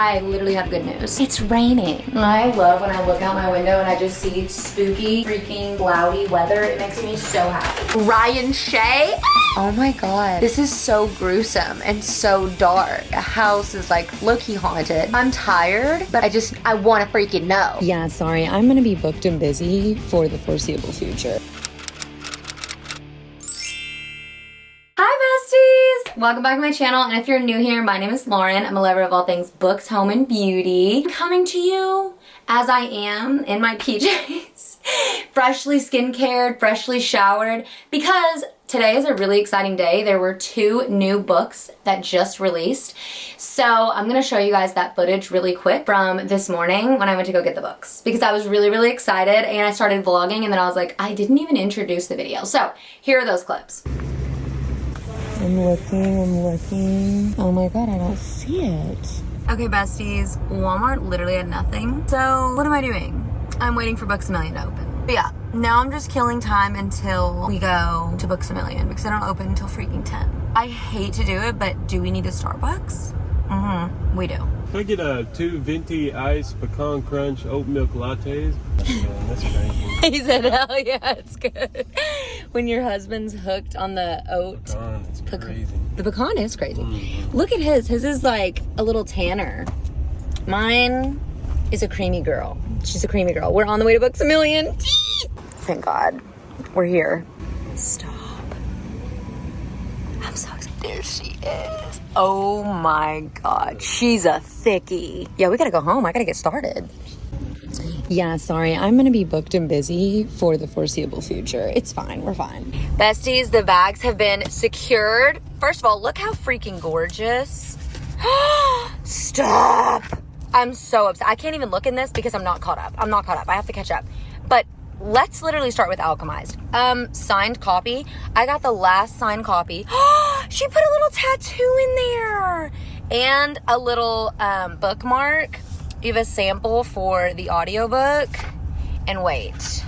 I literally have good news. It's raining. I love when I look out my window and I just see spooky, freaking cloudy weather. It makes me so happy. Ryan Shay? Oh my God. This is so gruesome and so dark. The house is like low-key haunted. I'm tired, but I want to freaking know. Yeah, sorry. I'm gonna be booked and busy for the foreseeable future. Welcome back to my channel, and if you're new here, my name is Laurin. I'm a lover of all things books, home, and beauty. I'm coming to you as I am in my PJs, freshly skincare, freshly showered, because today is a really exciting day. There were 2 new books that just released. So I'm gonna show you guys that footage really quick from this morning when I went to go get the books, because I was really excited, and I started vlogging, and then I was like, I didn't even introduce the video. So here are those clips. I'm looking. Oh my God, I don't see it. Okay, besties, Walmart literally had nothing. So what am I doing? I'm waiting for Books A Million to open. But yeah, now I'm just killing time until we go to Books A Million, because I don't open until freaking 10. I hate to do it, but do we need a Starbucks? Mm-hmm, we do. Can I get 2 venti iced pecan crunch oat milk lattes? Man, that's crazy. He said, hell yeah, it's good. When your husband's hooked on the oat. Pecan, it's crazy. The pecan is crazy. Look at his. His is like a little tanner. Mine is a creamy girl. She's a creamy girl. We're on the way to Books A Million. Thank God. We're here. Stop. I'm so excited. There she is. Oh my God. She's a thickie. Yeah, we gotta go home. I gotta get started. Yeah, sorry. I'm gonna be booked and busy for the foreseeable future. It's fine. We're fine. Besties, the bags have been secured. First of all, look how freaking gorgeous. Stop. I'm so upset. I can't even look in this because I'm not caught up. I have to catch up. But let's literally start with Alchemized. Signed copy. I got the last signed copy. She put a little tattoo in there. And a little bookmark. You have a sample for the audiobook. And wait.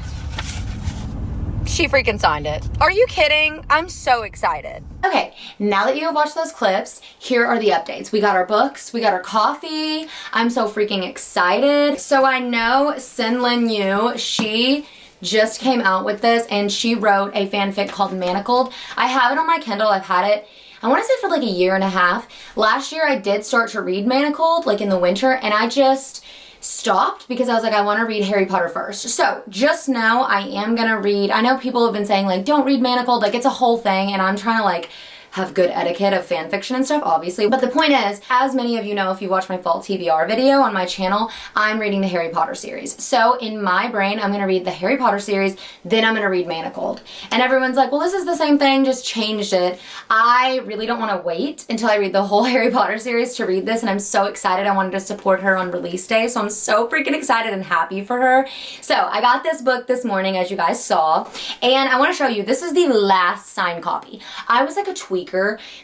She freaking signed it. Are you kidding? I'm so excited. Okay, now that you have watched those clips, here are the updates. We got our books, we got our coffee. I'm so freaking excited. So I know SenLinYu, she just came out with this, and she wrote a fanfic called Manacled. I have it on my Kindle. I've had it, I want to say, for like a year and a half. Last year I did start to read Manacled, like in the winter, and I just stopped because I was like, I want to read Harry Potter first. So just now I am gonna read, I know people have been saying like, don't read Manacled, like it's a whole thing, and I'm trying to like have good etiquette of fan fiction and stuff, obviously. But the point is, as many of you know, if you watch my fall TBR video on my channel, I'm reading the Harry Potter series. So in my brain, I'm gonna read the Harry Potter series, then I'm gonna read Manacled. And everyone's like, well, this is the same thing, just changed it. I really don't wanna wait until I read the whole Harry Potter series to read this, and I'm so excited. I wanted to support her on release day, so I'm so freaking excited and happy for her. So I got this book this morning, as you guys saw, and I wanna show you, this is the last signed copy. I was like a tweaker.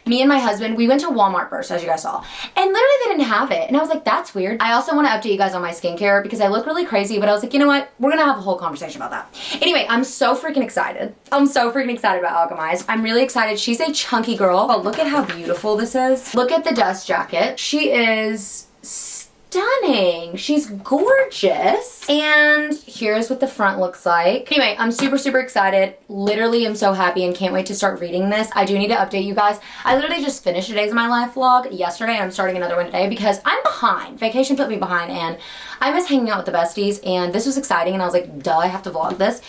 Me and my husband, we went to Walmart first, as you guys saw, and literally they didn't have it, and I was like, that's weird. I also want to update you guys on my skincare because I look really crazy, but I was like, you know what, we're gonna have a whole conversation about that. Anyway, I'm so freaking excited. I'm so freaking excited about Alchemized. I'm really excited. She's a chunky girl. Oh, look at how beautiful this is. Look at the dust jacket. She is stunning. She's gorgeous. And here's what the front looks like. Anyway, I'm super excited. Literally, I'm so happy and can't wait to start reading this. I do need to update you guys. I literally just finished a Days of My Life vlog yesterday, and I'm starting another one today because I'm behind. Vacation put me behind, and I miss hanging out with the besties, and this was exciting, and I was like, duh, I have to vlog this.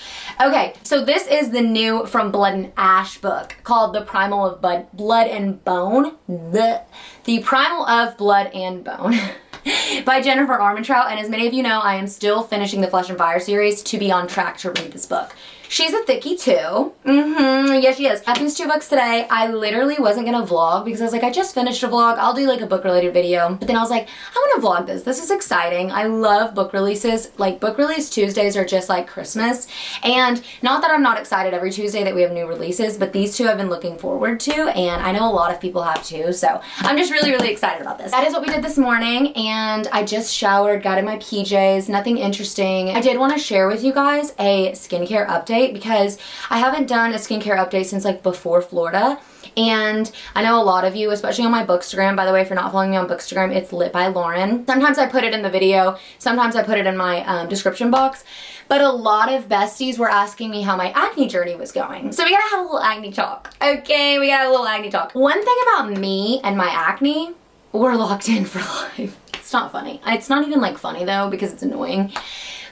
Okay, so this is the new From Blood and Ash book called The Primal of Blood and Bone. The Primal of Blood and Bone. By Jennifer Armentrout, and as many of you know, I am still finishing the Flesh and Fire series to be on track to read this book. She's a thickie too. Yeah, she is. I have these 2 books today. I literally wasn't gonna vlog because I was like, I just finished a vlog. I'll do like a book related video. But then I was like, I wanna vlog this. This is exciting. I love book releases. Like, book release Tuesdays are just like Christmas. And not that I'm not excited every Tuesday that we have new releases, but these 2 I've been looking forward to, and I know a lot of people have too. So I'm just really excited about this. That is what we did this morning, and I just showered, got in my PJs, nothing interesting. I did wanna share with you guys a skincare update. update because I haven't done a skincare update since like before Florida. And I know a lot of you, especially on my Bookstagram, by the way, if you're not following me on Bookstagram, it's lit by Laurin. Sometimes I put it in the video, sometimes I put it in my description box, but a lot of besties were asking me how my acne journey was going. So we gotta have a little acne talk. Okay, we gotta have a little acne talk. One thing about me and my acne, we're locked in for life. It's not funny. It's not even like funny though because it's annoying.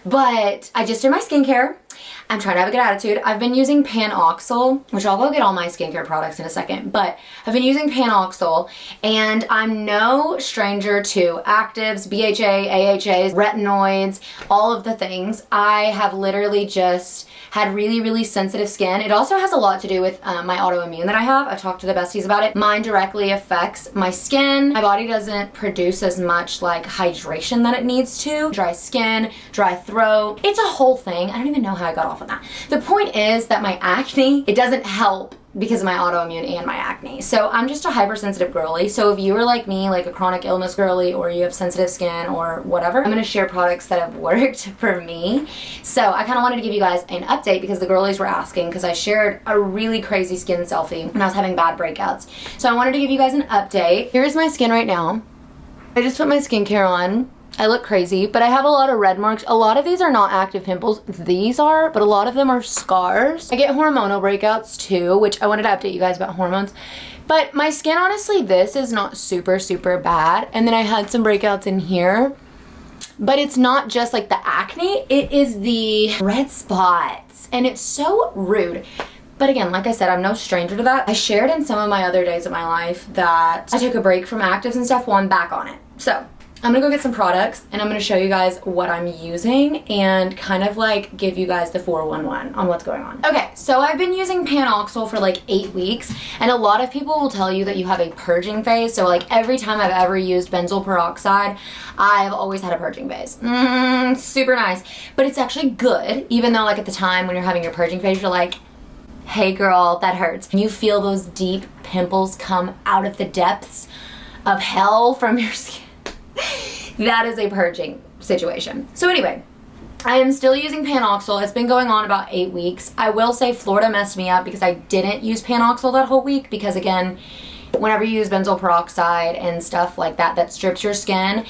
But I just did my skincare. I'm trying to have a good attitude. I've been using PanOxyl, which I'll go get all my skincare products in a second, but I've been using PanOxyl and I'm no stranger to actives, BHA, AHAs, retinoids, all of the things. I have literally just had really, really sensitive skin. It also has a lot to do with my autoimmune that I have. I've talked to the besties about it. Mine directly affects my skin. My body doesn't produce as much like hydration that it needs to. Dry skin, dry throat. It's a whole thing. I don't even know how I got off on that. The point is that my acne, it doesn't help because of my autoimmune and my acne. So I'm just a hypersensitive girly. So if you are like me, like a chronic illness girly, or you have sensitive skin or whatever, I'm gonna share products that have worked for me. So I kind of wanted to give you guys an update because the girlies were asking, because I shared a really crazy skin selfie when I was having bad breakouts. So I wanted to give you guys an update. Here's my skin right now. I just put my skincare on. I look crazy, but I have a lot of red marks. A lot of these are not active pimples. These are, but a lot of them are scars. I get hormonal breakouts too, which I wanted to update you guys about hormones. But my skin, honestly, this is not super, super bad. And then I had some breakouts in here. But it's not just like the acne, it is the red spots. And it's so rude. But again, like I said, I'm no stranger to that. I shared in some of my other days of my life that I took a break from actives and stuff. Well, I'm back on it. So I'm gonna go get some products and I'm gonna show you guys what I'm using and kind of like give you guys the 411 on what's going on. Okay, so I've been using PanOxyl for like 8 weeks and a lot of people will tell you that you have a purging phase. So like every time I've ever used benzoyl peroxide, I've always had a purging phase. Super nice. But it's actually good, even though like at the time when you're having your purging phase, you're like, hey girl, that hurts. You feel those deep pimples come out of the depths of hell from your skin. That is a purging situation. So anyway, I am still using PanOxyl. It's been going on about 8 weeks. I will say Florida messed me up because I didn't use PanOxyl that whole week because again, whenever you use benzoyl peroxide and stuff like that that strips your skin,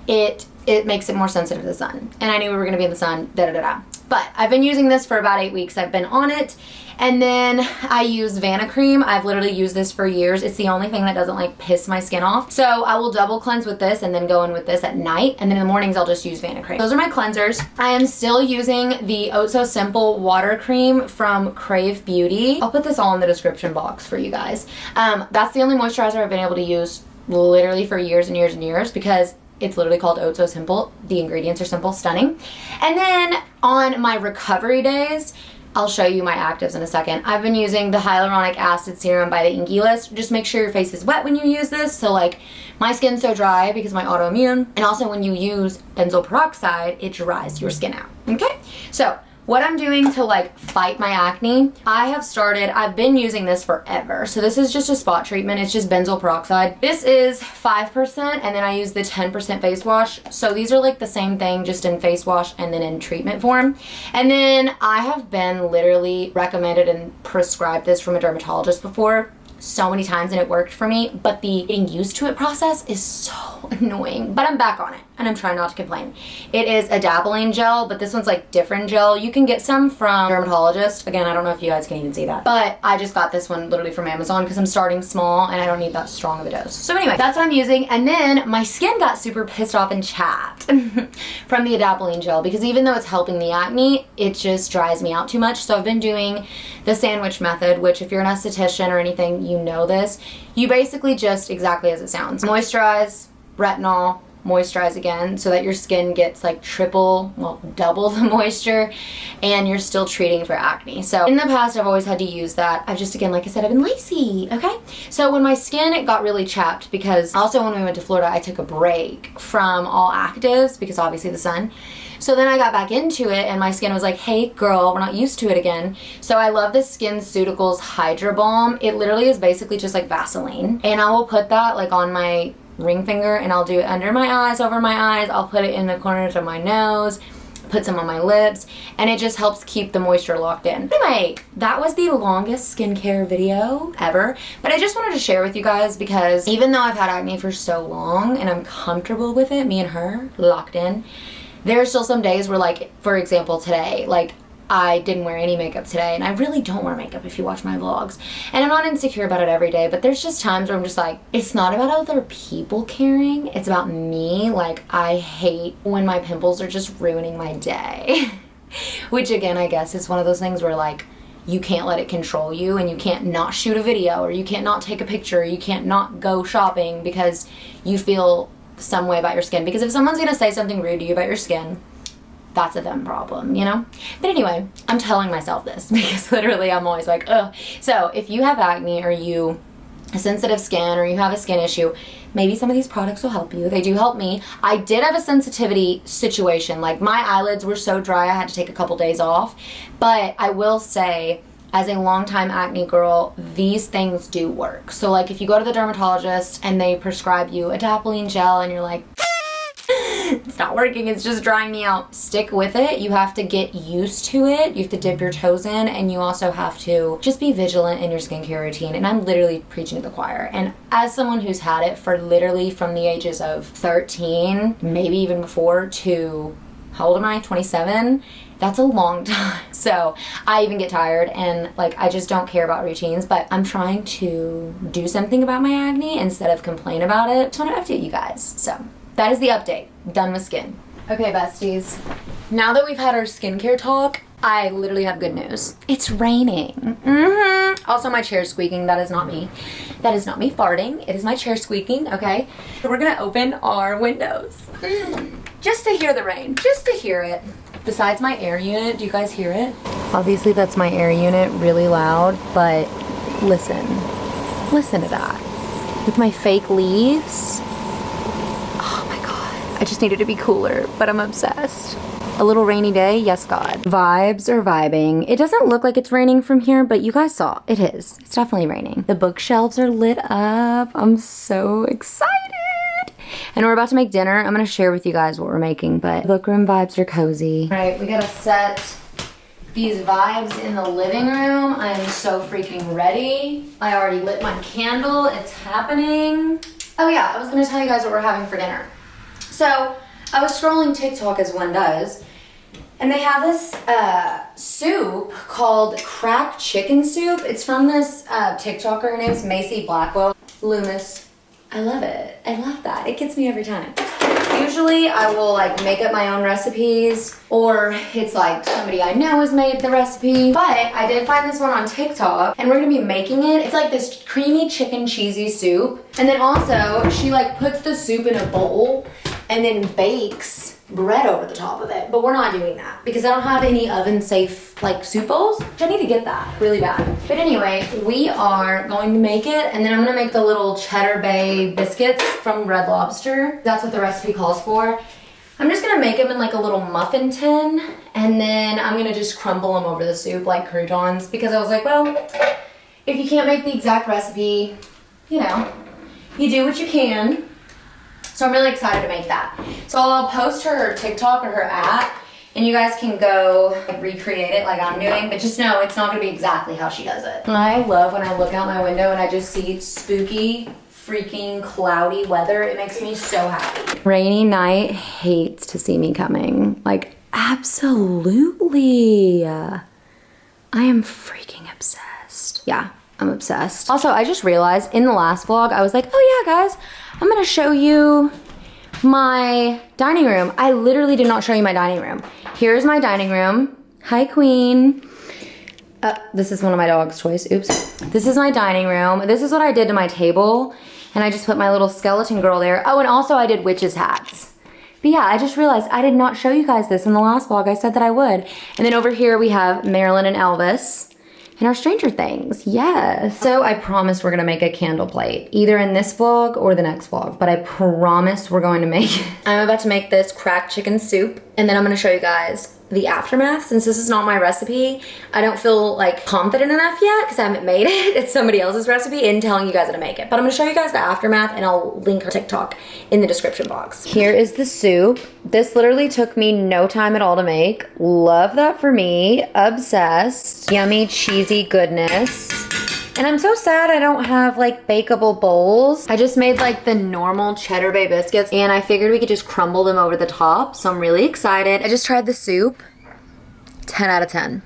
it makes it more sensitive to the sun. And I knew we were gonna be in the sun, da-da-da-da. But I've been using this for about 8 weeks. I've been on it. And then I use Vanicream. I've literally used this for years. It's the only thing that doesn't like piss my skin off. So I will double cleanse with this and then go in with this at night. And then in the mornings, I'll just use Vanicream. Those are my cleansers. I am still using the Oh So Simple Water Cream from Krave Beauty. I'll put this all in the description box for you guys. That's the only moisturizer I've been able to use literally for years and years and years because it's literally called Oh So Simple. The ingredients are simple, stunning. And then on my recovery days, I'll show you my actives in a second. I've been using the Hyaluronic Acid Serum by the Inkey list. Just make sure your face is wet when you use this. So like my skin's so dry because of my autoimmune. And also when you use benzoyl peroxide, it dries your skin out. Okay? So what I'm doing to like fight my acne, I've been using this forever. So this is just a spot treatment. It's just benzoyl peroxide. This is 5% and then I use the 10% face wash. So these are like the same thing, just in face wash and then in treatment form. And then I have been literally recommended and prescribed this from a dermatologist before so many times and it worked for me, but the getting used to it process is so annoying. But I'm back on it and I'm trying not to complain. It is a dabbling gel, but this one's like Differin gel. You can get some from dermatologist. Again, I don't know if you guys can even see that, but I just got this one literally from Amazon because I'm starting small and I don't need that strong of a dose. So anyway, that's what I'm using. And then my skin got super pissed off and chapped from the dabbling gel because even though it's helping the acne, it just dries me out too much. So I've been doing the sandwich method, which if you're an esthetician or anything, you know this. You basically just, exactly as it sounds, moisturize, retinol, moisturize again so that your skin gets like triple, well, double the moisture and you're still treating for acne. So in the past, I've always had to use that. I've just, again, like I said, I've been lazy, okay? So when my skin, it got really chapped because also when we went to Florida, I took a break from all actives because obviously the sun. So then I got back into it and my skin was like, hey girl, we're not used to it again. So I love this Skin Ceuticals Hydra Balm. It literally is basically just like Vaseline. And I will put that like on my ring finger and I'll do it under my eyes, over my eyes. I'll put it in the corners of my nose, put some on my lips, and it just helps keep the moisture locked in. Anyway, that was the longest skincare video ever, but I just wanted to share with you guys because even though I've had acne for so long and I'm comfortable with it, me and her, locked in, there are still some days where, like, for example today, like, I didn't wear any makeup today, and I really don't wear makeup if you watch my vlogs. And I'm not insecure about it every day, but there's just times where I'm just like, it's not about other people caring, it's about me. Like, I hate when my pimples are just ruining my day. Which again, I guess is one of those things where like, you can't let it control you, and you can't not shoot a video, or you can't not take a picture, or you can't not go shopping because you feel some way about your skin. Because if someone's gonna say something rude to you about your skin, that's a them problem, you know? But anyway, I'm telling myself this because literally I'm always like, ugh. So if you have acne, or you have sensitive skin, or you have a skin issue, maybe some of these products will help you. They do help me. I did have a sensitivity situation. Like, my eyelids were so dry I had to take a couple days off. But I will say, as a longtime acne girl, these things do work. So like, if you go to the dermatologist and they prescribe you adapalene gel and you're like, it's not working, it's just drying me out, stick with it. You have to get used to it. You have to dip your toes in, and you also have to just be vigilant in your skincare routine. And I'm literally preaching to the choir. And as someone who's had it for literally from the ages of 13, maybe even before, to, how old am I, 27? That's a long time. So I even get tired, and like, I just don't care about routines, but I'm trying to do something about my acne instead of complain about it. Just want to update you guys. So that is the update. Done with skin. Okay, besties. Now that we've had our skincare talk, I literally have good news. It's raining. Also, my chair's squeaking. That is not me. That is not me farting. It is my chair squeaking, okay? So we're gonna open our windows. Just to hear the rain. Just to hear it. Besides my air unit, do you guys hear it? Obviously, that's my air unit, really loud, but listen. Listen to that. With my fake leaves. I just needed to be cooler, but I'm obsessed. A little rainy day, yes God. Vibes are vibing. It doesn't look like it's raining from here, but you guys saw, it is. It's definitely raining. The bookshelves are lit up. I'm so excited. And we're about to make dinner. I'm gonna share with you guys what we're making, but book room vibes are cozy. All right, we gotta set these vibes in the living room. I am so freaking ready. I already lit my candle, it's happening. Oh yeah, I was gonna tell you guys what we're having for dinner. So I was scrolling TikTok, as one does, and they have this soup called cracked chicken soup. It's from this TikToker. Her name's Macy Blackwell. Loomis. I love it. I love that. It gets me every time. Usually I will like make up my own recipes, or it's like somebody I know has made the recipe. But I did find this one on TikTok, and we're gonna be making it. It's like this creamy chicken cheesy soup. And then also she like puts the soup in a bowl and then bakes bread over the top of it. But we're not doing that because I don't have any oven safe like soup bowls. I need to get that really bad. But anyway, we are going to make it, and then I'm gonna make the little Cheddar Bay biscuits from Red Lobster. That's what the recipe calls for. I'm just gonna make them in like a little muffin tin, and then I'm gonna just crumble them over the soup like croutons, because I was like, well, if you can't make the exact recipe, you know, you do what you can. So I'm really excited to make that. So I'll post her TikTok or her app, and you guys can go like, recreate it like I'm doing, but just know it's not gonna be exactly how she does it. I love when I look out my window and I just see spooky, freaking cloudy weather. It makes me so happy. Rainy night hates to see me coming. Like, absolutely. I am freaking obsessed. Yeah, I'm obsessed. Also, I just realized in the last vlog, I was like, oh yeah, guys, I'm gonna show you my dining room. I literally did not show you my dining room. Here's my dining room. Hi, Queen. This is one of my dog's toys, oops. This is my dining room. This is what I did to my table, and I just put my little skeleton girl there. Oh, and also I did witches hats. But yeah, I just realized I did not show you guys this in the last vlog. I said that I would. And then over here we have Marilyn and Elvis. And our Stranger Things, yes. So I promise we're gonna make a candle plate, either in this vlog or the next vlog, but I promise we're going to make it. I'm about to make this cracked chicken soup, and then I'm gonna show you guys the aftermath. Since this is not my recipe, I don't feel like confident enough yet because I haven't made it. It's somebody else's recipe in telling you guys how to make it. But I'm gonna show you guys the aftermath and I'll link her TikTok in the description box. Here is the soup. This literally took me no time at all to make. Love that for me. Obsessed. Yummy, cheesy goodness. And I'm so sad I don't have like bakeable bowls. I just made like the normal Cheddar Bay biscuits and I figured we could just crumble them over the top. So I'm really excited. I just tried the soup. 10 out of 10.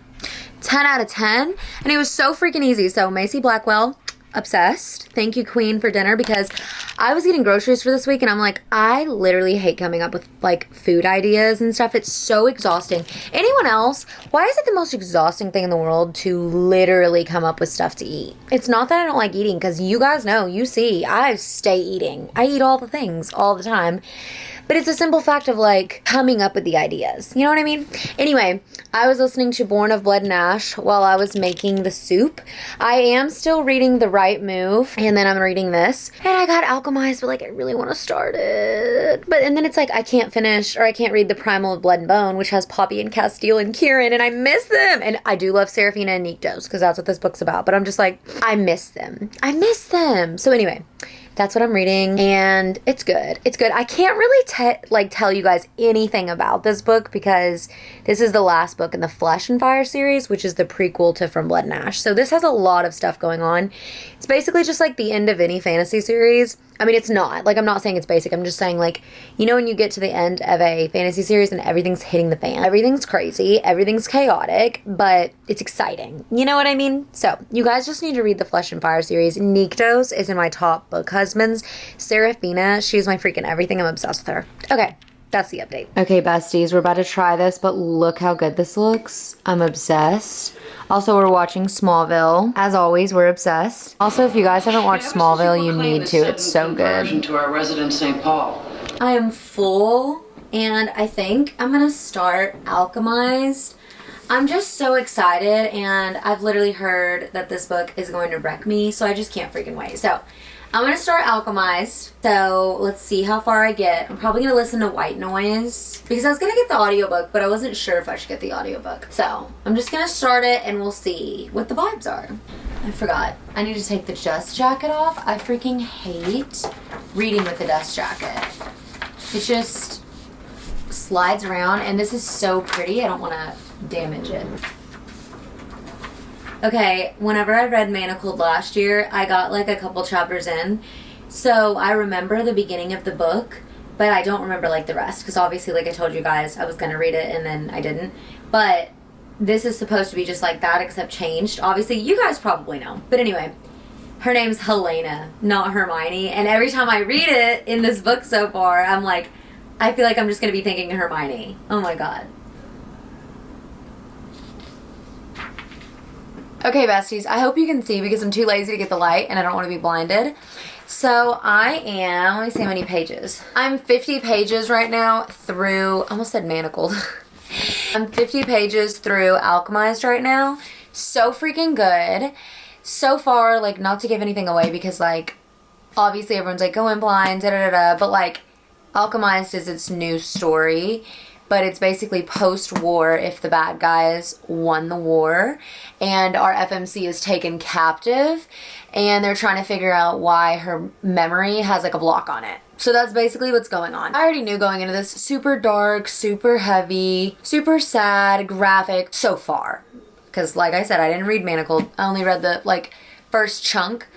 10 out of 10. And it was so freaking easy. So Macy Blackwell, obsessed. Thank you, Queen, for dinner, because I was getting groceries for this week and I'm like, I literally hate coming up with like food ideas and stuff. It's so exhausting. Anyone else? Why is it the most exhausting thing in the world to literally come up with stuff to eat? It's not that I don't like eating, because you guys know, you see, I stay eating. I eat all the things all the time. But it's a simple fact of like coming up with the ideas. You know what I mean? Anyway, I was listening to Born of Blood and Ash while I was making the soup. I am still reading The Right Move, and then I'm reading this. And I got Alchemized, but like I really want to start it. And then it's like I can't finish, or I can't read the Primal of Blood and Bone, which has Poppy and Castile and Kieran, and I miss them. And I do love Serafina and Nyctos, because that's what this book's about. But I'm just like, I miss them. I miss them. So anyway, that's what I'm reading, and it's good. It's good. I can't really tell you guys anything about this book because this is the last book in the Flesh and Fire series, which is the prequel to From Blood and Ash. So this has a lot of stuff going on. It's basically just like the end of any fantasy series. I mean, it's not. Like, I'm not saying it's basic. I'm just saying, like, you know when you get to the end of a fantasy series and everything's hitting the fan? Everything's crazy. Everything's chaotic, but it's exciting. You know what I mean? So, you guys just need to read the Flesh and Fire series. Nyctos is in my top book husbands. Serafina, she's my freaking everything. I'm obsessed with her. Okay. That's the update. Okay, besties, we're about to try this, but look how good this looks. I'm obsessed. Also, we're watching Smallville. As always, we're obsessed. Also, if you guys haven't watched Smallville, you need to. It's so good. To our resident St. Paul. I am full, and I think I'm gonna start Alchemized. I'm just so excited, and I've literally heard that this book is going to wreck me, so I just can't freaking wait. So, I'm gonna start Alchemized, so let's see how far I get. I'm probably gonna listen to white noise because I was gonna get the audiobook, but I wasn't sure if I should get the audiobook. So I'm just gonna start it and we'll see what the vibes are. I forgot. I need to take the dust jacket off. I freaking hate reading with the dust jacket. It just slides around, and this is so pretty. I don't wanna damage it. Okay, whenever I read Manacled last year, I got like a couple chapters in. So I remember the beginning of the book, but I don't remember like the rest. Because obviously, like I told you guys, I was going to read it and then I didn't. But this is supposed to be just like that, except changed. Obviously, you guys probably know. But anyway, her name's Helena, not Hermione. And every time I read it in this book so far, I'm like, I feel like I'm just going to be thinking Hermione. Oh my god. Okay, besties, I hope you can see because I'm too lazy to get the light and I don't want to be blinded. So I am, let me see how many pages. I'm 50 pages right now through, I almost said manacled. I'm 50 pages through Alchemized right now. So freaking good. So far, like, not to give anything away because, like, obviously everyone's like, go in blind, da-da-da-da, but, like, Alchemized is its new story. But it's basically post-war if the bad guys won the war. And our FMC is taken captive. And they're trying to figure out why her memory has like a block on it. So that's basically what's going on. I already knew going into this. Super dark, super heavy, super sad, graphic so far. Because like I said, I didn't read Manacled. I only read the like first chunk.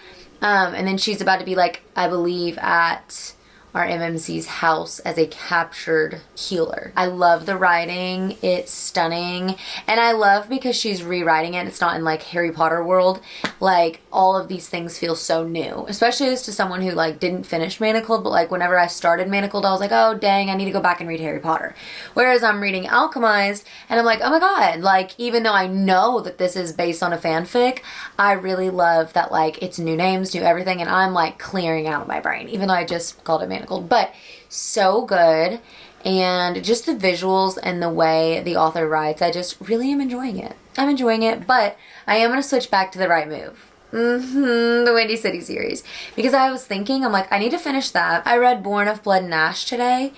And then she's about to be like, I believe at our MMC's house as a captured healer. I love the writing. It's stunning. And I love because she's rewriting it. It's not in like Harry Potter world. Like all of these things feel so new, especially as to someone who like didn't finish Manacled, but like whenever I started Manacled, I was like, oh dang, I need to go back and read Harry Potter. Whereas I'm reading Alchemized and I'm like, oh my god, like even though I know that this is based on a fanfic, I really love that like it's new names, new everything, and I'm like clearing out my brain, even though I just called it Manacled. But so good, and just the visuals and the way the author writes, I just really am enjoying it. I'm enjoying it, but I am going to switch back to The Right Move. The Windy City series, because I was thinking, I'm like, I need to finish that. I read Born of Blood and Ash today,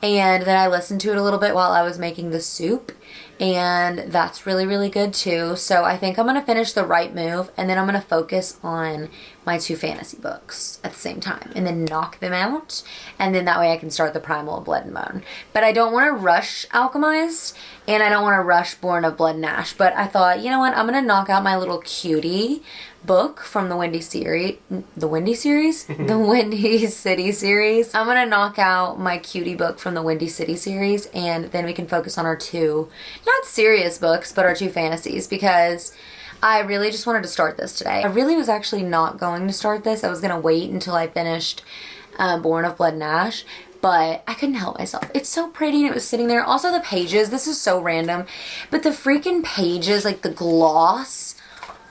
and then I listened to it a little bit while I was making the soup, and that's really, really good too. So I think I'm gonna finish The Right Move, and then I'm gonna focus on my 2 fantasy books at the same time, and then knock them out, and then that way I can start the Primal of Blood and Bone. But I don't want to rush Alchemized, and I don't want to rush Born of Blood and Ash, but I thought, you know what, I'm gonna knock out my little cutie book from the Windy series, the Windy series? The Windy City series. I'm gonna knock out my cutie book from the Windy City series, and then we can focus on our 2, not serious books, but our 2 fantasies, because I really just wanted to start this today. I really was actually not going to start this. I was gonna wait until I finished Born of Blood and Ash, but I couldn't help myself. It's so pretty, and it was sitting there. Also the pages, this is so random, but the freaking pages, like the gloss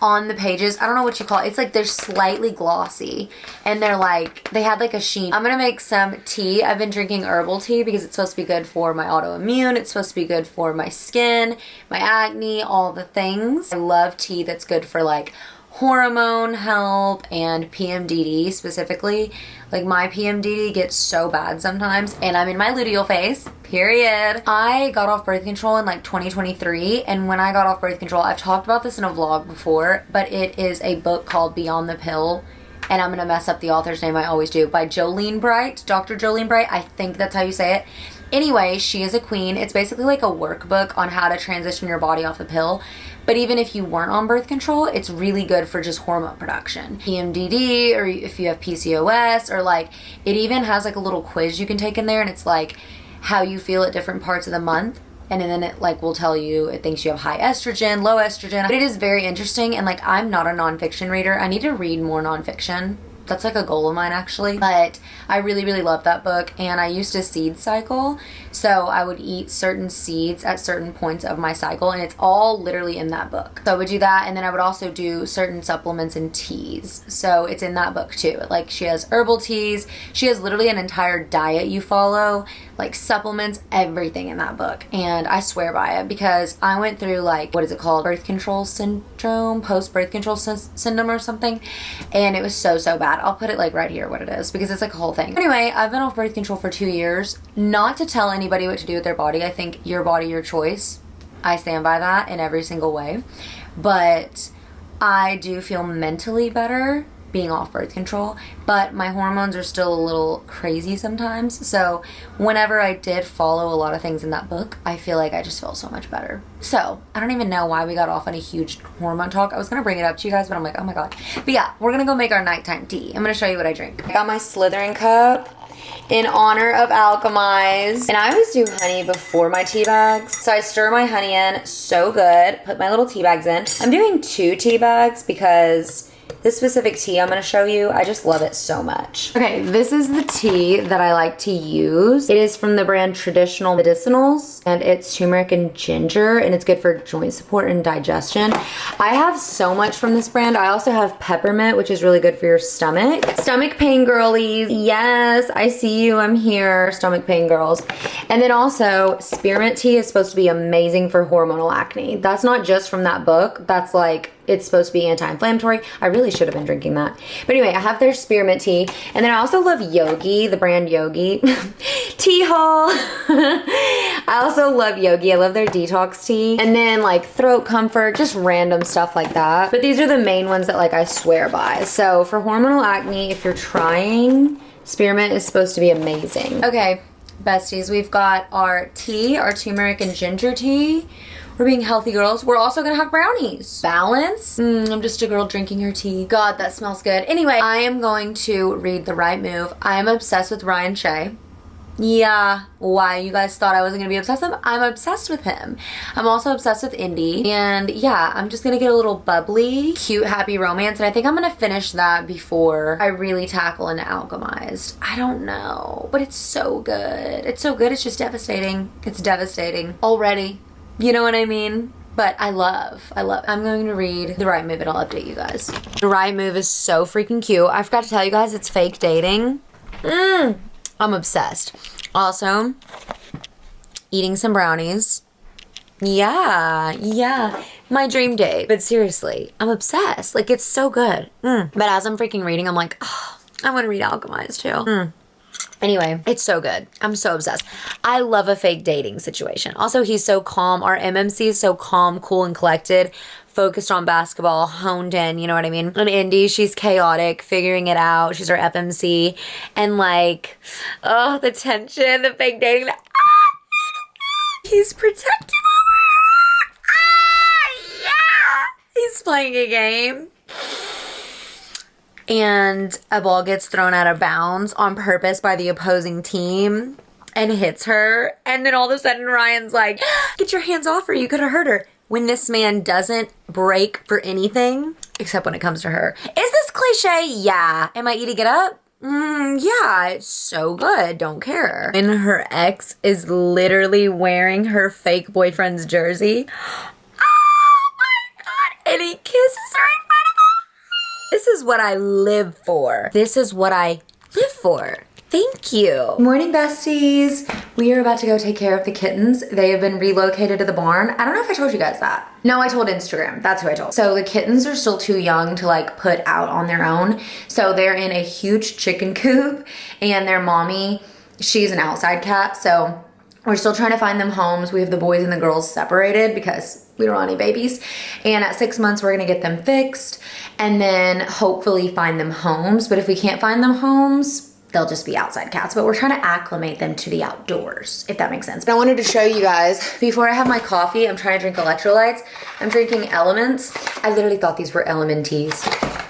on the pages, I don't know what you call it. It's like they're slightly glossy, and they're like, they had like a sheen. I'm gonna make some tea. I've been drinking herbal tea because it's supposed to be good for my autoimmune. It's supposed to be good for my skin, my acne, all the things. I love tea that's good for like hormone help and PMDD specifically. Like my PMDD gets so bad sometimes, and I'm in my luteal phase, period. I got off birth control in like 2023, and when I got off birth control, I've talked about this in a vlog before, but it is a book called Beyond the Pill, and I'm gonna mess up the author's name, I always do, by Jolene Bright, Dr. Jolene Bright, I think that's how you say it. Anyway, she is a queen. It's basically like a workbook on how to transition your body off the pill. But even if you weren't on birth control, it's really good for just hormone production. PMDD, or if you have PCOS, or like, it even has like a little quiz you can take in there, and it's like how you feel at different parts of the month. And then it like will tell you, it thinks you have high estrogen, low estrogen. But it is very interesting, and like I'm not a nonfiction reader. I need to read more nonfiction. That's like a goal of mine actually, but I really, really love that book. And I used to seed cycle, so I would eat certain seeds at certain points of my cycle, and it's all literally in that book. So I would do that, and then I would also do certain supplements and teas, so it's in that book too. Like she has herbal teas, she has literally an entire diet you follow, like supplements, everything in that book. And I swear by it, because I went through like, what is it called, birth control syndrome, post birth control syndrome or something, and it was so bad. I'll put it like right here what it is, because it's like a whole thing. Anyway, I've been off birth control for 2 years. Not to tell anybody what to do with their body. I think your body, your choice. I stand by that in every single way. But I do feel mentally better being off birth control, but my hormones are still a little crazy sometimes. So whenever I did follow a lot of things in that book, I feel like I just felt so much better. So I don't even know why we got off on a huge hormone talk. I was gonna bring it up to you guys, but I'm like, oh my god. But yeah, we're gonna go make our nighttime tea. I'm gonna show you what I drink. I got my Slytherin cup in honor of Alchemized, and I always do honey before my tea bags. So I stir my honey in, so good. Put my little tea bags in. I'm doing 2 tea bags because this specific tea I'm gonna show you, I just love it so much. Okay, this is the tea that I like to use. It is from the brand Traditional Medicinals, and it's turmeric and ginger, and it's good for joint support and digestion. I have so much from this brand. I also have peppermint, which is really good for your stomach. Stomach pain girlies, yes, I see you, I'm here, stomach pain girls. And then also, spearmint tea is supposed to be amazing for hormonal acne. That's not just from that book, that's like, it's supposed to be anti-inflammatory. I really should have been drinking that. But anyway, I have their spearmint tea. And then I also love Yogi, the brand Yogi. Tea haul. I also love Yogi. I love their detox tea. And then like throat comfort, just random stuff like that. But these are the main ones that like I swear by. So for hormonal acne, if you're trying, spearmint is supposed to be amazing. Okay, besties, we've got our tea, our turmeric and ginger tea. We're being healthy girls. We're also gonna have brownies. Balance. I'm just a girl drinking her tea. God, that smells good. Anyway, I am going to read The Right Move. I am obsessed with Ryan Shea. Yeah, why you guys thought I wasn't gonna be obsessed with him? I'm obsessed with him. I'm also obsessed with Indy. And yeah, I'm just gonna get a little bubbly, cute, happy romance. And I think I'm gonna finish that before I really tackle into Alchemized. I don't know, but it's so good. It's so good, it's just devastating. It's devastating already. You know what I mean? But I love. I'm going to read The Right Move and I'll update you guys. The Right Move is so freaking cute. I forgot to tell you guys it's fake dating. I'm obsessed. Also, eating some brownies. Yeah. My dream date. But seriously, I'm obsessed. Like, it's so good. But as I'm freaking reading, I'm like, oh, I want to read Alchemized too. Anyway, it's so good. I'm so obsessed. I love a fake dating situation. Also, he's so calm. Our MMC is so calm, cool, and collected. Focused on basketball, honed in, you know what I mean? And Indy, she's chaotic, figuring it out. She's our FMC. And like, oh, the tension, the fake dating. He's protective over her. Yeah. He's playing a game. And a ball gets thrown out of bounds on purpose by the opposing team and hits her. And then all of a sudden Ryan's like, get your hands off her, you could have hurt her. When this man doesn't break for anything, except when it comes to her. Is this cliche? Yeah. Am I eating it up? Yeah, it's so good. Don't care. And her ex is literally wearing her fake boyfriend's jersey. Oh my God. And he kisses her in front of her. This is what I live for. This is what I live for. Thank you. Morning, besties. We are about to go take care of the kittens. They have been relocated to the barn. I don't know if I told you guys that. No, I told Instagram. That's who I told. So the kittens are still too young to like put out on their own. So they're in a huge chicken coop and their mommy, she's an outside cat. So we're still trying to find them homes. We have the boys and the girls separated because we don't want any babies. And at 6 months, we're gonna get them fixed and then hopefully find them homes. But if we can't find them homes, they'll just be outside cats, but we're trying to acclimate them to the outdoors, if that makes sense. I wanted to show you guys, before I have my coffee, I'm trying to drink electrolytes. I'm drinking Elements. I literally thought these were Elementees.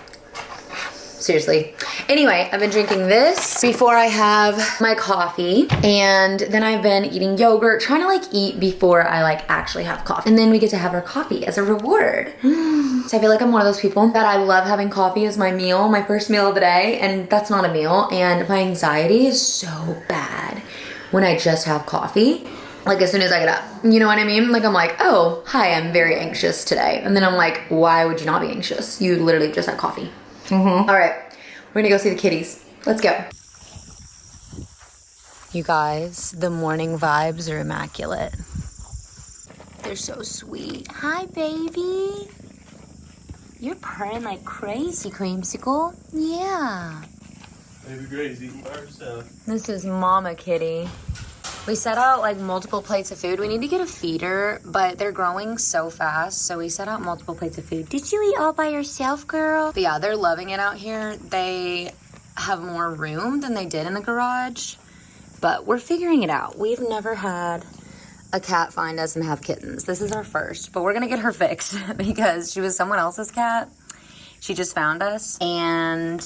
Seriously. Anyway, I've been drinking this before I have my coffee, and then I've been eating yogurt, trying to like eat before I like actually have coffee. And then we get to have our coffee as a reward. So I feel like I'm one of those people that I love having coffee as my meal, my first meal of the day, and that's not a meal. And my anxiety is so bad when I just have coffee. Like as soon as I get up, you know what I mean? Like I'm like, oh, hi, I'm very anxious today. And then I'm like, why would you not be anxious? You literally just had coffee. All right, we're gonna go see the kitties. Let's go. You guys, the morning vibes are immaculate. They're so sweet. Hi, baby. You're purring like crazy, Creamsicle. Yeah. Baby Gray's eating by herself. This is Mama Kitty. We set out like multiple plates of food. We need to get a feeder, but they're growing so fast. So we set out multiple plates of food. Did you eat all by yourself, girl? But yeah, they're loving it out here. They have more room than they did in the garage, but we're figuring it out. We've never had a cat find us and have kittens. This is our first, but we're gonna get her fixed because she was someone else's cat. She just found us, and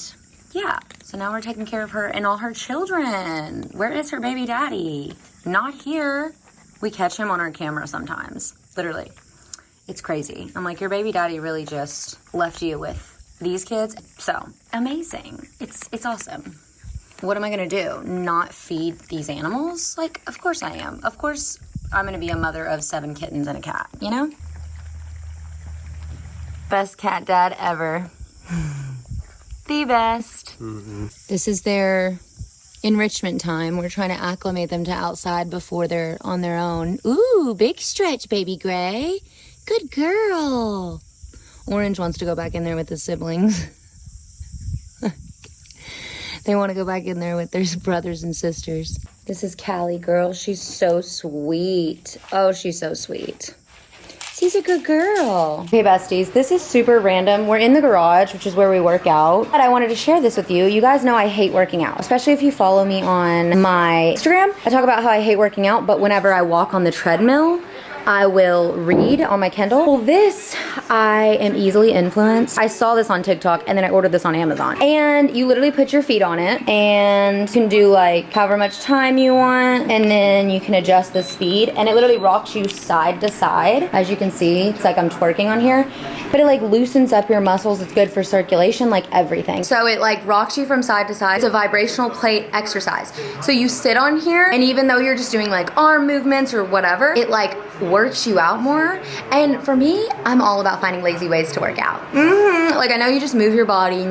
yeah, so now we're taking care of her and all her children. Where is her baby daddy? Not here. We catch him on our camera sometimes, literally. It's crazy. I'm like, your baby daddy really just left you with these kids. So amazing. It's awesome. What am I gonna do? Not feed these animals? Like, of course I am. Of course I'm gonna be a mother of 7 kittens and a cat, you know? Best cat dad ever. The best. This is their enrichment time. We're trying to acclimate them to outside before they're on their own. Ooh, big stretch, baby Gray. Good girl. Orange wants to go back in there with the siblings. They want to go back in there with their brothers and sisters. This is Callie, girl. She's so sweet. Oh, she's so sweet. She's a good girl. Hey, besties, this is super random. We're in the garage, which is where we work out. But I wanted to share this with you. You guys know I hate working out, especially if you follow me on my Instagram. I talk about how I hate working out, but whenever I walk on the treadmill, I will read on my Kindle. Well, this, I am easily influenced. I saw this on TikTok and then I ordered this on Amazon. And you literally put your feet on it and you can do like however much time you want, and then you can adjust the speed, and it literally rocks you side to side. As you can see, it's like I'm twerking on here, but it like loosens up your muscles. It's good for circulation, like everything. So it like rocks you from side to side. It's a vibrational plate exercise. So you sit on here, and even though you're just doing like arm movements or whatever, it like works works you out more. And for me, I'm all about finding lazy ways to work out. Like, I know you just move your body,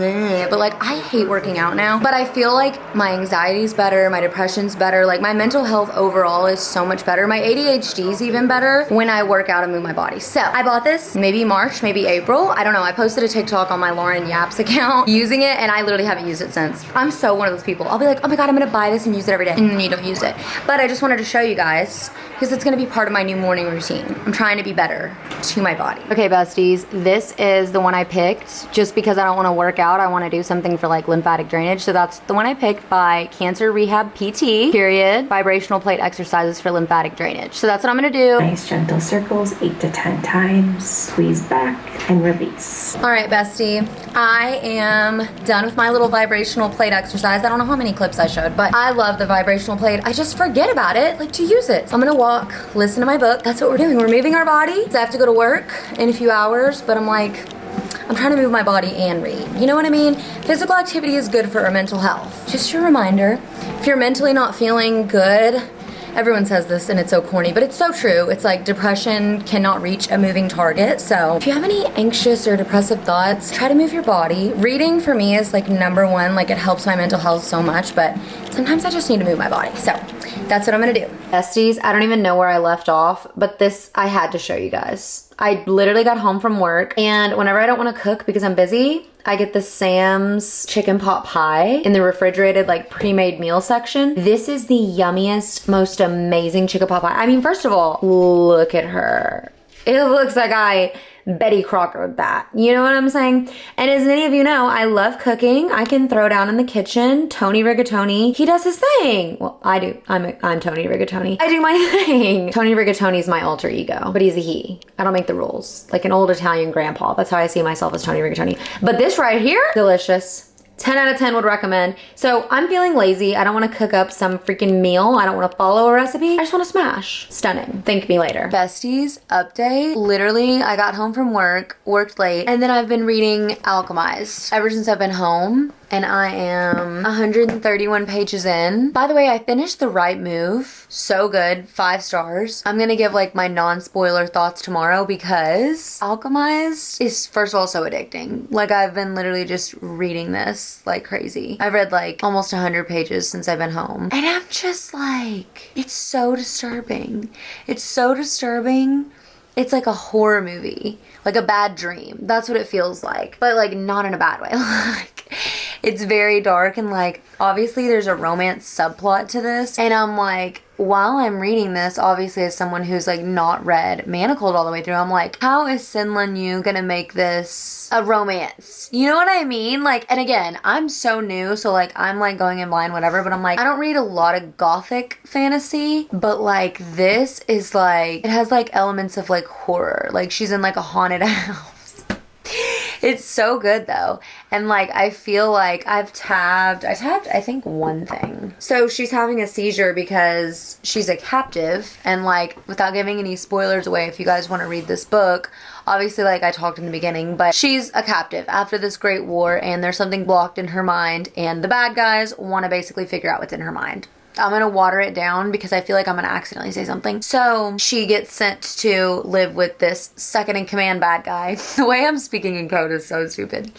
but like, I hate working out now. But I feel like my anxiety's better, my depression's better, like my mental health overall is so much better. My ADHD's even better when I work out and move my body. So I bought this maybe March, maybe April. I don't know. I posted a TikTok on my Laurin Yaps account using it, and I literally haven't used it since. I'm so one of those people. I'll be like, oh my God, I'm gonna buy this and use it every day. And then you don't use it. But I just wanted to show you guys because it's gonna be part of my new morning routine. I'm trying to be better to my body. Okay, besties, this is the one I picked just because I don't wanna work out. I wanna do something for like lymphatic drainage. So that's the one I picked by Cancer Rehab PT, period. Vibrational plate exercises for lymphatic drainage. So that's what I'm gonna do. Nice gentle circles, 8 to 10 times. Squeeze back and release. All right, bestie, I am done with my little vibrational plate exercise. I don't know how many clips I showed, but I love the vibrational plate. I just forget about it, like to use it. So I'm gonna walk, listen to my book. That's what we're doing. We're moving our body. So I have to go to work in a few hours, but I'm trying to move my body and read. You know what I mean? Physical activity is good for our mental health. Just a reminder, if you're mentally not feeling good, everyone says this and it's so corny, but it's so true. It's like depression cannot reach a moving target. So if you have any anxious or depressive thoughts, try to move your body. Reading for me is like number one. Like, it helps my mental health so much, but sometimes I just need to move my body. So that's what I'm gonna do. Besties, I don't even know where I left off, but this I had to show you guys. I literally got home from work, and whenever I don't want to cook because I'm busy, I get the Sam's chicken pot pie in the refrigerated like pre-made meal section. This is the yummiest, most amazing chicken pot pie. I mean, first of all, look at her. It looks like I Betty Crocker that. You know what I'm saying? And as many of you know, I love cooking. I can throw down in the kitchen. Tony Rigatoni, he does his thing. Well, I do. I'm Tony Rigatoni. I do my thing. Tony Rigatoni's my alter ego, but he's a he. I don't make the rules. Like an old Italian grandpa. That's how I see myself, as Tony Rigatoni. But this right here, delicious. 10 out of 10 would recommend. So I'm feeling lazy. I don't want to cook up some freaking meal. I don't want to follow a recipe. I just want to smash. Stunning. Thank me later. Besties, update. Literally, I got home from work, worked late, and then I've been reading Alchemized ever since I've been home. And I am 131 pages in. By the way, I finished The Right Move. So good. 5 stars. I'm gonna give like my non-spoiler thoughts tomorrow because Alchemized is, first of all, so addicting. Like, I've been literally just reading this like crazy. I've read like almost 100 pages since I've been home. And I'm just like, it's so disturbing. It's so disturbing. It's like a horror movie. Like a bad dream. That's what it feels like. But like not in a bad way. Like, it's very dark, and like obviously there's a romance subplot to this, and I'm like, while I'm reading this, obviously as someone who's like not read Manacled all the way through, I'm like, how is SenLinYu gonna make this a romance? You know what I mean? Like, and again, I'm so new, so like I'm like going in blind, whatever, but I'm like, I don't read a lot of gothic fantasy, but like this is like, it has like elements of like horror. Like, she's in like a haunted house. It's so good though. And like, I feel like I tabbed I think one thing. So she's having a seizure because she's a captive, and like, without giving any spoilers away, if you guys want to read this book, obviously like I talked in the beginning, but she's a captive after this great war, and there's something blocked in her mind, and the bad guys want to basically figure out what's in her mind. I'm gonna water it down because I feel like I'm gonna accidentally say something. So she gets sent to live with this second in command bad guy. The way I'm speaking in code is so stupid.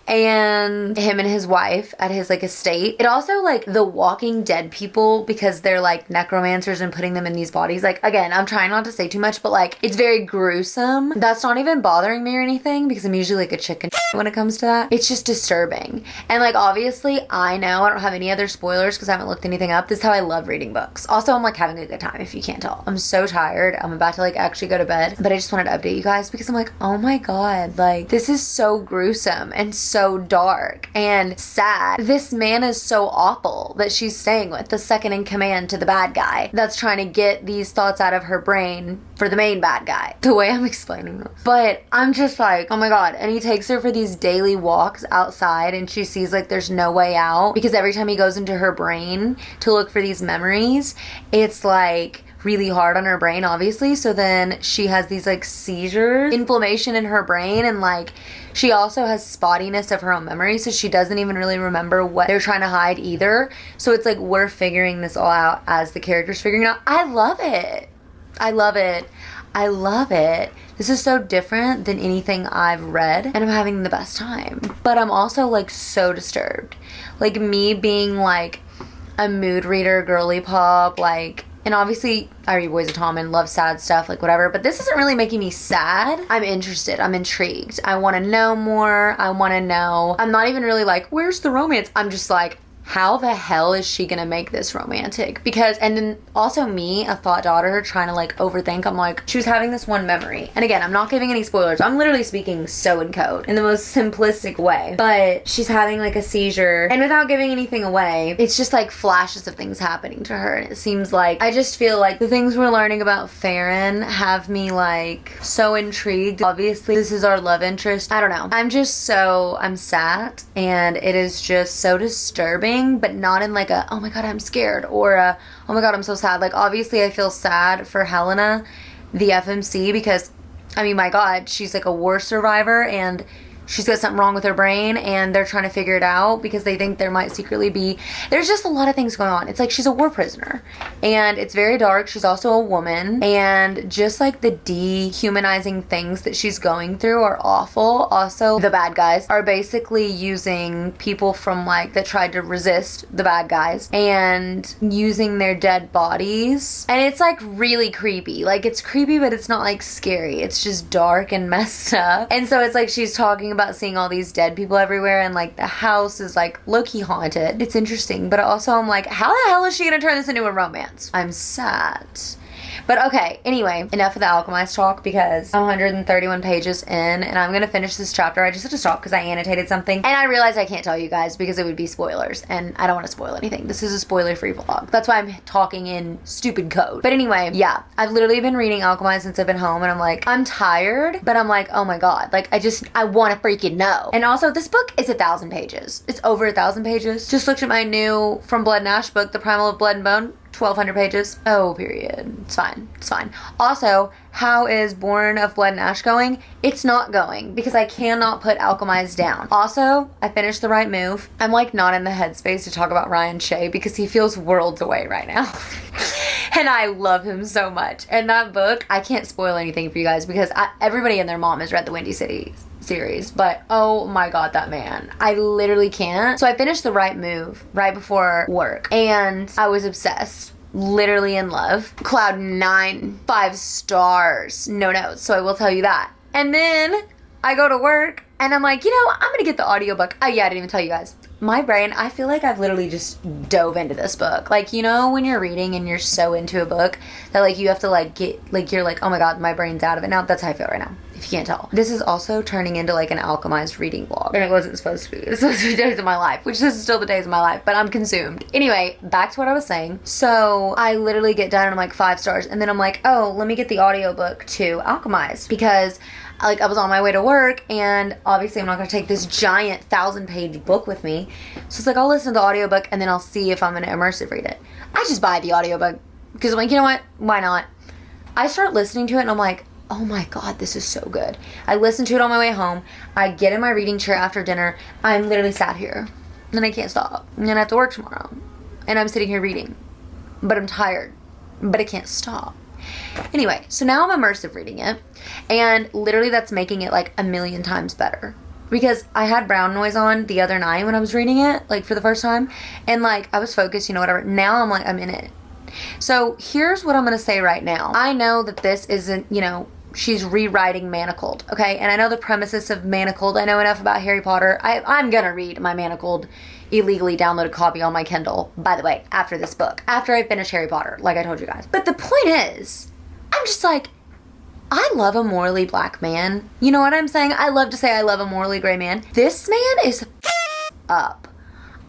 And him and his wife at his like estate. It also like the Walking Dead people, because they're like necromancers and putting them in these bodies. Like, again, I'm trying not to say too much, but like, it's very gruesome. That's not even bothering me or anything because I'm usually like a chicken when it comes to that. It's just disturbing. And like, obviously I know I don't have any other spoilers because I haven't looked anything up. This is how I love reading books. Also, I'm like having a good time, if you can't tell. I'm so tired. I'm about to like actually go to bed, but I just wanted to update you guys because I'm like, oh my God, like this is so gruesome and so dark and sad. This man is so awful that she's staying with, the second in command to the bad guy that's trying to get these thoughts out of her brain for the main bad guy. The way I'm explaining this. But I'm just like, oh my God. And he takes her for these daily walks outside, and she sees like there's no way out because every time he goes into her brain to look for these memories, it's like really hard on her brain, obviously. So then she has these like seizures, inflammation in her brain, and like she also has spottiness of her own memory, so she doesn't even really remember what they're trying to hide either. So it's like we're figuring this all out as the characters figuring it out. I love it. I love it. I love it. This is so different than anything I've read, and I'm having the best time. But I'm also like so disturbed. Like me being like a mood reader, girly pop, like, and obviously I read Boys of Tom and love sad stuff, like whatever, but this isn't really making me sad. I'm interested. I'm intrigued. I want to know more. I want to know. I'm not even really like, where's the romance? I'm just like, how the hell is she gonna make this romantic? Because, and then also me, a thought daughter, trying to like overthink. I'm like, she was having this one memory. And again, I'm not giving any spoilers. I'm literally speaking so in code in the most simplistic way. But she's having like a seizure, and without giving anything away, it's just like flashes of things happening to her. And it seems like, I just feel like the things we're learning about Farron have me like so intrigued. Obviously, this is our love interest. I don't know. I'm sad, and it is just so disturbing, but not in like a, oh my god, I'm scared, or a, oh my god, I'm so sad. Like, obviously I feel sad for Helena, the FMC, because I mean, my god, she's like a war survivor, and she's got something wrong with her brain, and they're trying to figure it out because they think there might secretly be, there's just a lot of things going on. It's like she's a war prisoner, and it's very dark. She's also a woman, and just like the dehumanizing things that she's going through are awful. Also, the bad guys are basically using people from like, that tried to resist the bad guys, and using their dead bodies, and it's like really creepy. Like, it's creepy, but it's not like scary. It's just dark and messed up. And so it's like she's talking about seeing all these dead people everywhere, and like the house is like low-key haunted. It's interesting, but also I'm like, how the hell is she gonna turn this into a romance? I'm sad. But okay, anyway, enough of the Alchemized talk, because I'm 131 pages in and I'm gonna finish this chapter. I just had to stop because I annotated something, and I realized I can't tell you guys because it would be spoilers, and I don't want to spoil anything. This is a spoiler-free vlog. That's why I'm talking in stupid code. But anyway, yeah, I've literally been reading Alchemized since I've been home, and I'm like, I'm tired, but I'm like, oh my god, like I want to freaking know. And also, this book is 1,000 pages. It's over 1,000 pages. Just looked at my new From Blood and Ash book, The Primal of Blood and Bone. 1,200 pages. Oh, period. It's fine. It's fine. Also, how is Born of Blood and Ash going? It's not going, because I cannot put Alchemized down. Also, I finished The Right Move. I'm like not in the headspace to talk about Ryan Shea because he feels worlds away right now. And I love him so much. And that book, I can't spoil anything for you guys because everybody and their mom has read the Windy City series, but oh my god, that man, I literally can't. So I finished The Right Move right before work, and I was obsessed, literally in love. Cloud 9, 5 stars, no notes, so I will tell you that. And then I go to work and I'm like, you know, I'm gonna get the audiobook. Oh yeah, I didn't even tell you guys. My brain, I feel like I've literally just dove into this book. Like, you know, when you're reading and you're so into a book that like you have to like get, like you're like, oh my god, my brain's out of it now. That's how I feel right now, if you can't tell. This is also turning into like an Alchemized reading vlog, and it wasn't supposed to be. It was supposed to be days of my life, which this is still the days of my life, but I'm consumed. Anyway, back to what I was saying. So I literally get done and I'm like 5 stars, and then I'm like, oh, let me get the audiobook to Alchemized, because like I was on my way to work, and obviously I'm not going to take this giant 1,000-page book with me. So it's like, I'll listen to the audiobook and then I'll see if I'm going to immersive read it. I just buy the audiobook because I'm like, you know what? Why not? I start listening to it and I'm like, oh my god, this is so good. I listen to it on my way home. I get in my reading chair after dinner. I'm literally sat here and I can't stop. And then I have to work tomorrow. And I'm sitting here reading. But I'm tired. But I can't stop. Anyway, so now I'm immersive reading it, and literally that's making it like 1,000,000 times better, because I had brown noise on the other night when I was reading it, like for the first time, and like I was focused, you know, whatever. Now I'm like, I'm in it. So here's what I'm gonna say right now. I know that this isn't, you know, she's rewriting Manacled, okay? And I know the premises of Manacled. I know enough about Harry Potter. I'm gonna read my Manacled illegally downloaded copy on my Kindle, by the way, after this book, after I finish Harry Potter, like I told you guys. But the point is, I'm just like, I love a morally black man. You know what I'm saying? I love to say I love a morally gray man. This man is up.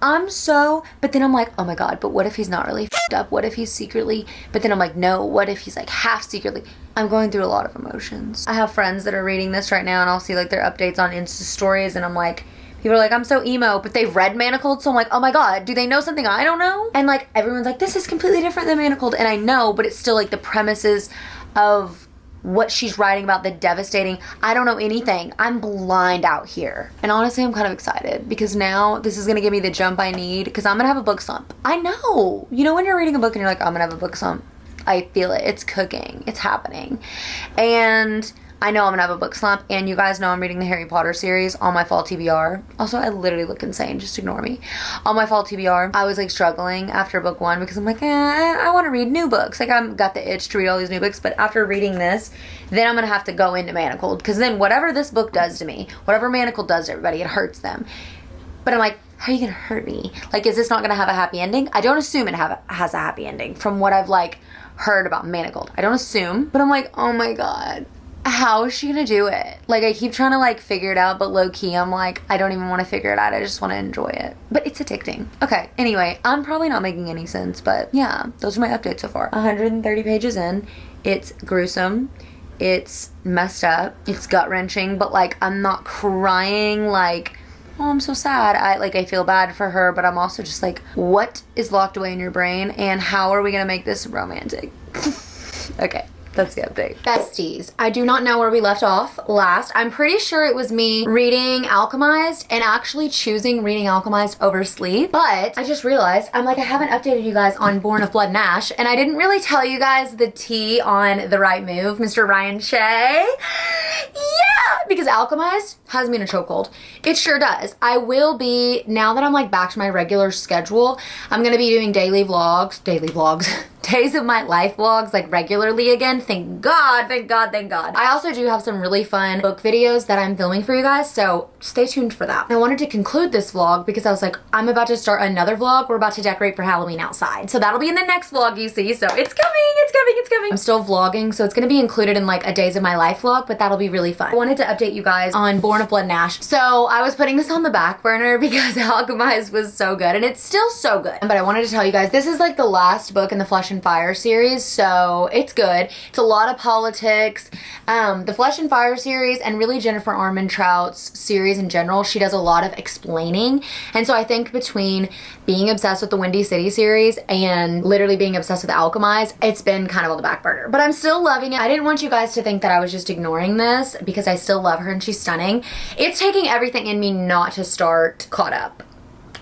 But then I'm like, oh my god, but what if he's not really up? What if he's secretly, but then I'm like, no, what if he's like half secretly? I'm going through a lot of emotions. I have friends that are reading this right now, and I'll see like their updates on Insta stories, and I'm like, people are like, I'm so emo, but they've read Manacled, so I'm like, oh my god, do they know something I don't know? And like, everyone's like, this is completely different than Manacled, and I know, but it's still like the premises of what she's writing about, the devastating, I don't know anything. I'm blind out here. And honestly, I'm kind of excited, because now this is gonna give me the jump I need, because I'm gonna have a book slump. I know. You know when you're reading a book and you're like, I'm gonna have a book slump? I feel it. It's cooking. It's happening. And I know I'm gonna have a book slump, and you guys know I'm reading the Harry Potter series on my fall TBR. Also, I literally look insane, just ignore me. On my fall TBR, I was like struggling after book 1 because I'm like, I want to read new books. Like, I've got the itch to read all these new books, but after reading this, then I'm gonna have to go into Manacled, because then whatever this book does to me, whatever Manacled does to everybody, it hurts them. But I'm like, how are you gonna hurt me? Like, is this not gonna have a happy ending? I don't assume it has a happy ending from what I've like heard about Manacled. I don't assume, but I'm like, oh my god. How is she gonna do it? Like, I keep trying to like figure it out, but low key I'm like, I don't even want to figure it out. I just want to enjoy it. But it's addicting. Okay, anyway, I'm probably not making any sense, but yeah, those are my updates so far. 130 pages in. It's gruesome. It's messed up. It's gut-wrenching, but like, I'm not crying like, oh, I'm so sad. I feel bad for her, but I'm also just like, what is locked away in your brain, and how are we gonna make this romantic? Okay. That's the update. Besties, I do not know where we left off last. I'm pretty sure it was me reading Alchemized and actually choosing reading Alchemized over sleep. But I just realized, I'm like, I haven't updated you guys on Born of Blood and Ash, and I didn't really tell you guys the tea on The Right Move, Mr. Ryan Shea. Yeah, because Alchemized has me in a chokehold. It sure does. I will be, now that I'm like back to my regular schedule, I'm gonna be doing daily vlogs, days of my life vlogs like regularly again. Thank God, thank God, thank God. I also do have some really fun book videos that I'm filming for you guys, so stay tuned for that. I wanted to conclude this vlog because I was like, I'm about to start another vlog. We're about to decorate for Halloween outside. So that'll be in the next vlog you see, so it's coming, it's coming, it's coming. I'm still vlogging, so it's gonna be included in like a days of my life vlog, but that'll be really fun. I wanted to update you guys on Born of Blood and Ash. So I was putting this on the back burner because Alchemized was so good, and it's still so good. But I wanted to tell you guys, this is like the last book in the Flesh and Fire series, so it's good. It's a lot of politics. The Flesh and Fire series, and really Jennifer Armentrout's series in general, she does a lot of explaining. And so I think between being obsessed with the Windy City series and literally being obsessed with Alchemized, it's been kind of on the back burner. But I'm still loving it. I didn't want you guys to think that I was just ignoring this, because I still love her and she's stunning. It's taking everything in me not to start caught up.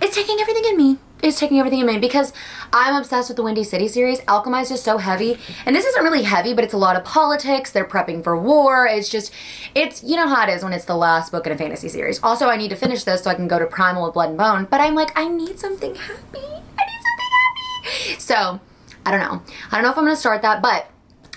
It's taking everything in me. It's taking everything in me because I'm obsessed with the Windy City series. Alchemized is so heavy, and this isn't really heavy, but it's a lot of politics. They're prepping for war. It's you know how it is when it's the last book in a fantasy series. Also, I need to finish this so I can go to Primal with Blood and Bone, but I'm like, I need something happy. I need something happy. So, I don't know. I don't know if I'm gonna start that, but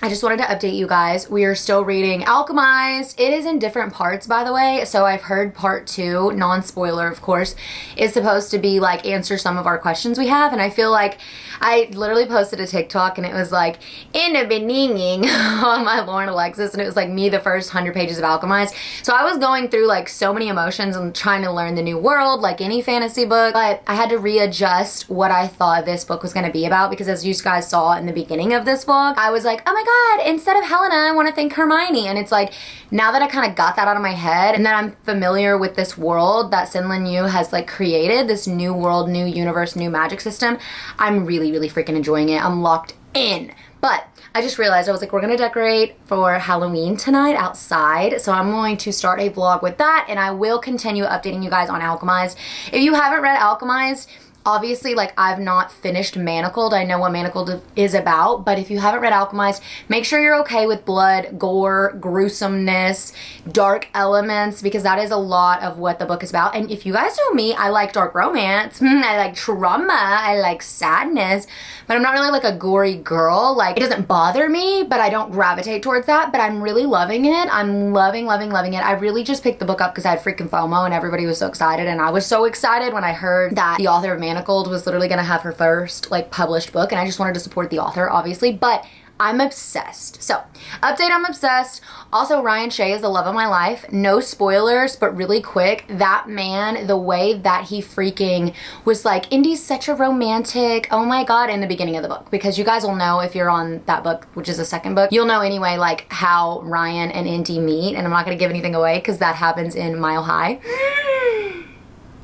I just wanted to update you guys. We are still reading Alchemized. It is in different parts, by the way. So I've heard part 2, non-spoiler of course, is supposed to be like answer some of our questions we have. And I feel like I literally posted a TikTok and it was like, in the beginning on my Laurin Elexis, and it was like me the first 100 pages of Alchemized. So I was going through like so many emotions and trying to learn the new world like any fantasy book, but I had to readjust what I thought this book was going to be about, because as you guys saw in the beginning of this vlog, I was like, oh my god, instead of Helena, I want to thank Hermione. And it's like, now that I kind of got that out of my head and that I'm familiar with this world that SenLinYu has like created, this new world, new universe, new magic system, I'm really freaking enjoying it. I'm locked in. But I just realized, I was like, we're gonna decorate for Halloween tonight outside, so I'm going to start a vlog with that, and I will continue updating you guys on Alchemized. If you haven't read Alchemized, obviously, like, I've not finished Manacled. I know what Manacled is about, but if you haven't read Alchemized, make sure you're okay with blood, gore, gruesomeness, dark elements, because that is a lot of what the book is about. And if you guys know me, I like dark romance, I like trauma, I like sadness, but I'm not really like a gory girl. Like, it doesn't bother me, but I don't gravitate towards that, but I'm really loving it. I'm loving it. I really just picked the book up because I had freaking FOMO and everybody was so excited, and I was so excited when I heard that the author of Manacled was literally gonna have her first like published book, and I just wanted to support the author, obviously, but I'm obsessed. So, update, I'm obsessed. Also, Ryan Shea is the love of my life. No spoilers, but really quick, that man, the way that he freaking was like, Indy's such a romantic, oh my god, in the beginning of the book, because you guys will know if you're on that book, which is the second book, you'll know anyway, like, how Ryan and Indy meet, and I'm not gonna give anything away, because that happens in Mile High.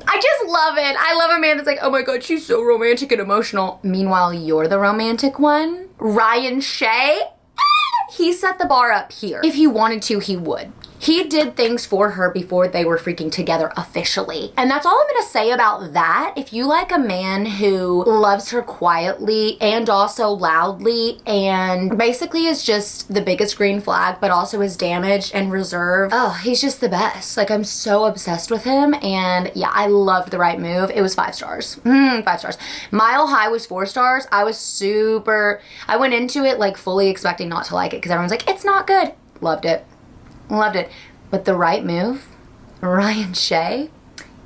I just love it. I love a man that's like, oh my god, she's so romantic and emotional. Meanwhile, you're the romantic one. Ryan Shea, he set the bar up here. If he wanted to, he would. he did things for her before they were freaking together officially. And that's all I'm gonna say about that. If you like a man who loves her quietly and also loudly and basically is just the biggest green flag, but also is damaged and reserved, oh, he's just the best. Like, I'm so obsessed with him. And yeah, I loved The Right Move. It was 5 stars. 5 stars. Mile High was 4 stars. I went into it like fully expecting not to like it because everyone's like, it's not good. Loved it. Loved it. But The Right Move, Ryan Shea,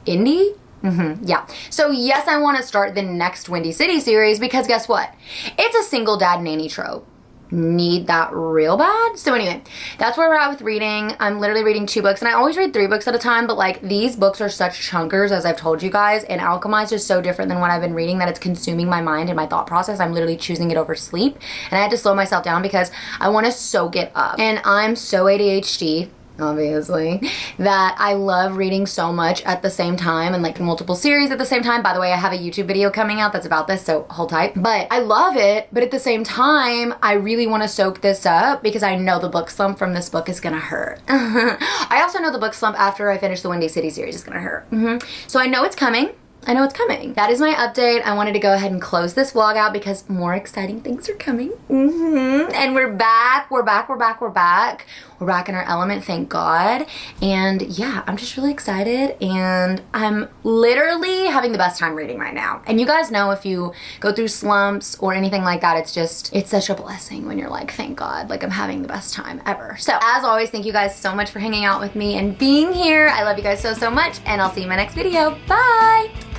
Indy, yeah. So yes, I want to start the next Windy City series because guess what? It's a single dad nanny trope. Need that real bad. So anyway, that's where we're at with reading. I'm literally reading 2 books and I always read 3 books at a time, but like these books are such chunkers, as I've told you guys, and Alchemized is so different than what I've been reading that it's consuming my mind and my thought process. I'm literally choosing it over sleep, and I had to slow myself down because I want to soak it up. And I'm so ADHD, obviously, that I love reading so much at the same time and like multiple series at the same time. By the way, I have a YouTube video coming out that's about this, so hold tight. But I love it, but at the same time, I really want to soak this up because I know the book slump from this book is gonna hurt. I also know the book slump after I finish the Windy City series is gonna hurt. So I know it's coming. I know it's coming. That is my update. I wanted to go ahead and close this vlog out because more exciting things are coming. And we're back. We're back in our element, thank God. And yeah, I'm just really excited and I'm literally having the best time reading right now. And you guys know if you go through slumps or anything like that, it's such a blessing when you're like, thank God, like I'm having the best time ever. So as always, thank you guys so much for hanging out with me and being here. I love you guys so much, and I'll see you in my next video. Bye.